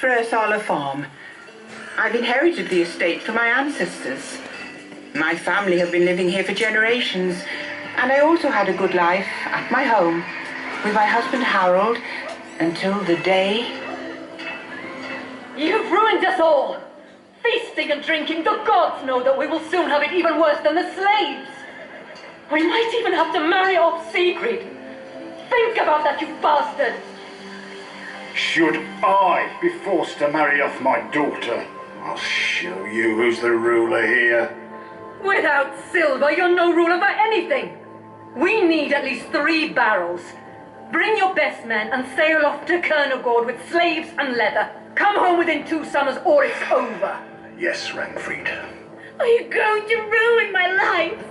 Frösala farm. I've inherited the estate from my ancestors. My family have been living here for generations, and I also had a good life at my home with my husband Harold until the day... You've ruined us all! Feasting and drinking, the gods know that we will soon have it even worse than the slaves! We might even have to marry off Sigrid! Think about that, you bastard! Should I be forced to marry off my daughter? I'll show you who's the ruler here. Without silver, you're no ruler for anything! We need at least 3 barrels. Bring your best men and sail off to Kernogård with slaves and leather. Come home within 2 summers or it's over. Yes, Rangfried. Are you going to ruin my life?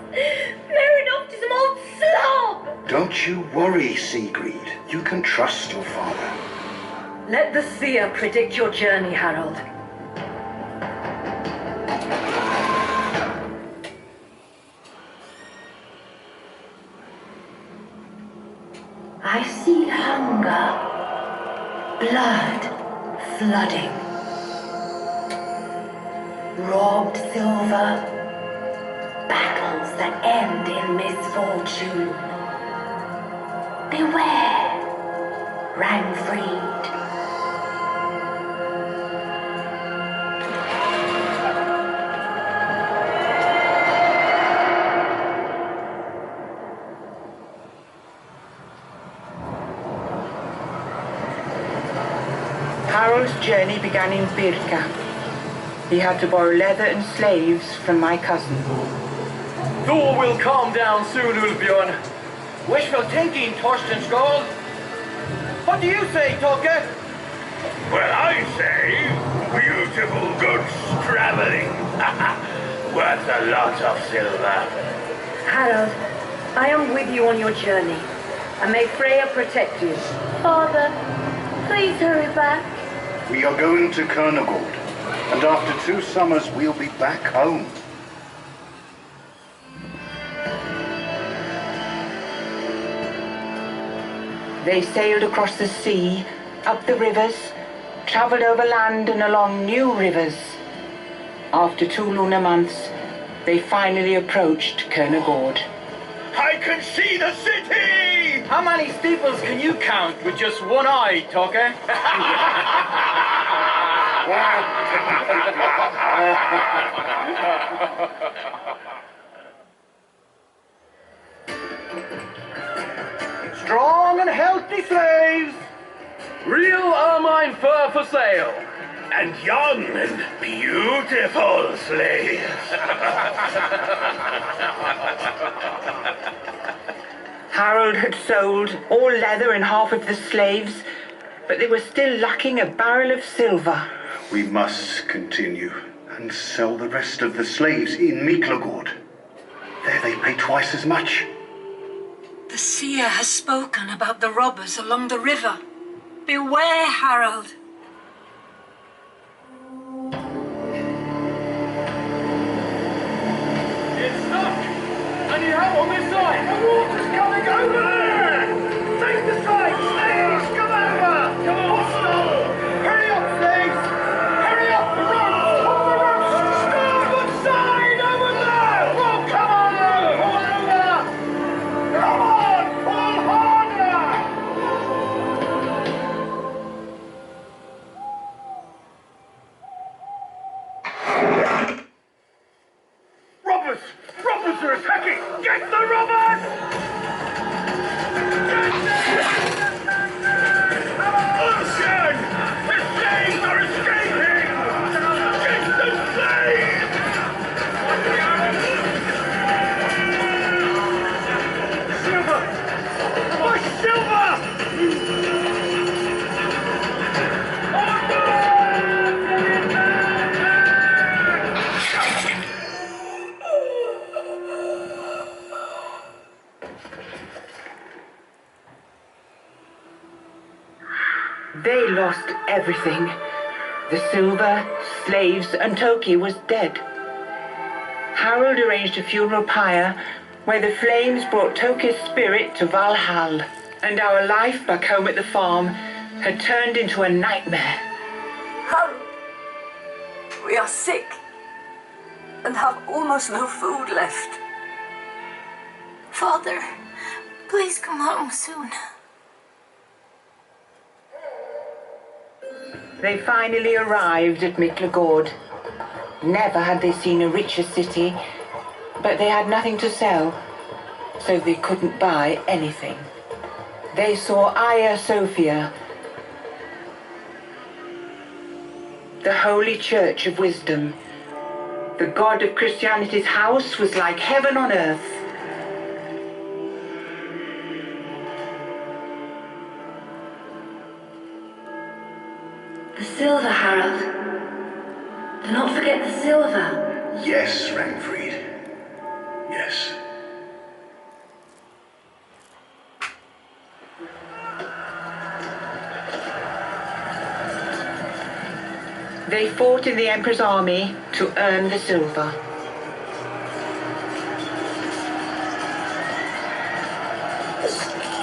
Married off to some old slob! Don't you worry, Sigrid. You can trust your father. Let the seer predict your journey, Harold. I see hunger, blood flooding, robbed silver, battles that end in misfortune. Beware, Rangfried. Harold's journey began in Birka. He had to borrow leather and slaves from my cousin. Thor will calm down soon, Ulfbjorn. Wishful thinking, Torsten Skål. What do you say, Toke? Well, I say, beautiful goods traveling. Worth a lot of silver. Harold, I am with you on your journey, and may Freya protect you. Father, please hurry back. We are going to Kernogård, and after 2 summers we'll be back home. They sailed across the sea, up the rivers, travelled over land and along new rivers. After 2 lunar months, they finally approached Kernogård. I can see the city! How many steeples can you count with just one eye, Toke? Strong and healthy slaves! Real ermine fur for sale! And young and beautiful slaves. Harold had sold all leather and half of the slaves, but they were still lacking a barrel of silver. We must continue and sell the rest of the slaves in Miklagård. There they pay twice as much. The seer has spoken about the robbers along the river. Beware, Harold. It's stuck! And you have on this side! The water's coming over there! Take the side! Slaves, come over! Come on, stop! Hurry up, slaves! Hurry up! The ropes! Pull the ropes! Starboard side! Over there! Oh, come on! Pull over! Come on! Pull harder! Robbers! Robbers are attacking! Get the robbers! Ocean! The slaves are escaping! Get the slaves! Silver! My silver! They lost everything. The silver, slaves, and Toki was dead. Harold arranged a funeral pyre where the flames brought Toki's spirit to Valhall, and our life back home at the farm had turned into a nightmare. Harold, we are sick and have almost no food left. Father, please come home soon. They finally arrived at Miklagård. Never had they seen a richer city, but they had nothing to sell, so they couldn't buy anything. They saw Hagia Sophia, the holy church of wisdom. The God of Christianity's house was like heaven on earth. The silver, Harold. Do not forget the silver. Yes, Rangfried. Yes. They fought in the Emperor's army to earn the silver.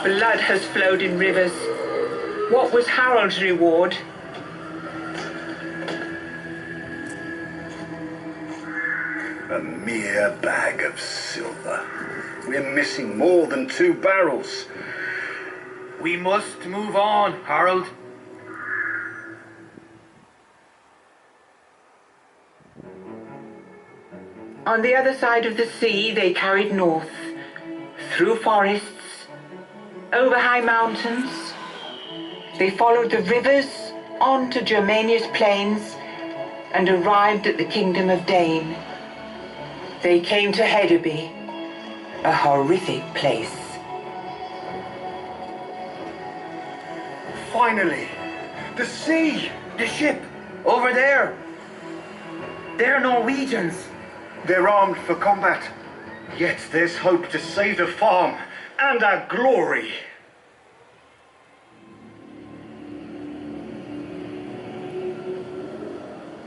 Blood has flowed in rivers. What was Harold's reward? A mere bag of silver. We're missing more than 2 barrels. We must move on, Harold. On the other side of the sea, they carried north, through forests, over high mountains. They followed the rivers on to Germania's plains and arrived at the kingdom of Dane. They came to Hedeby, a horrific place. Finally! The sea! The ship! Over there! They're Norwegians! They're armed for combat. Yet there's hope to save the farm and our glory.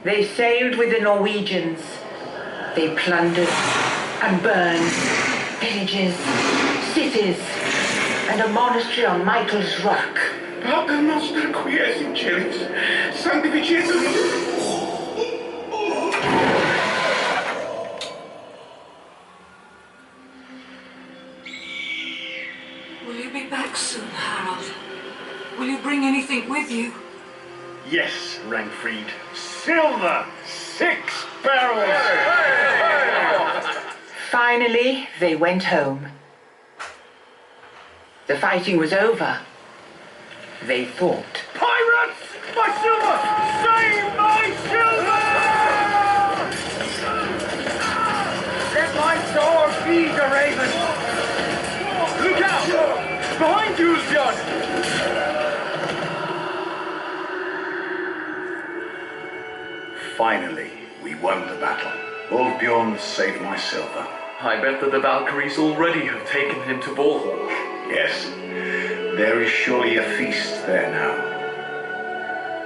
They sailed with the Norwegians. They plundered and burned villages, cities, and a monastery on Michael's Rock. Pater noster qui es in celis, sanctificetur. Will you be back soon, Harold? Will you bring anything with you? Yes, Rangfried. Silver! 6 barrels! Finally, they went home. The fighting was over. They thought. Pirates! My silver! Save my silver! Let my sword be the raven! Look out! Behind you, John! Finally, we won the battle. Old Bjorn saved my silver. I bet that the Valkyries already have taken him to Valhall. Yes, there is surely a feast there now.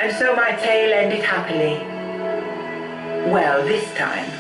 And so my tale ended happily. Well, this time.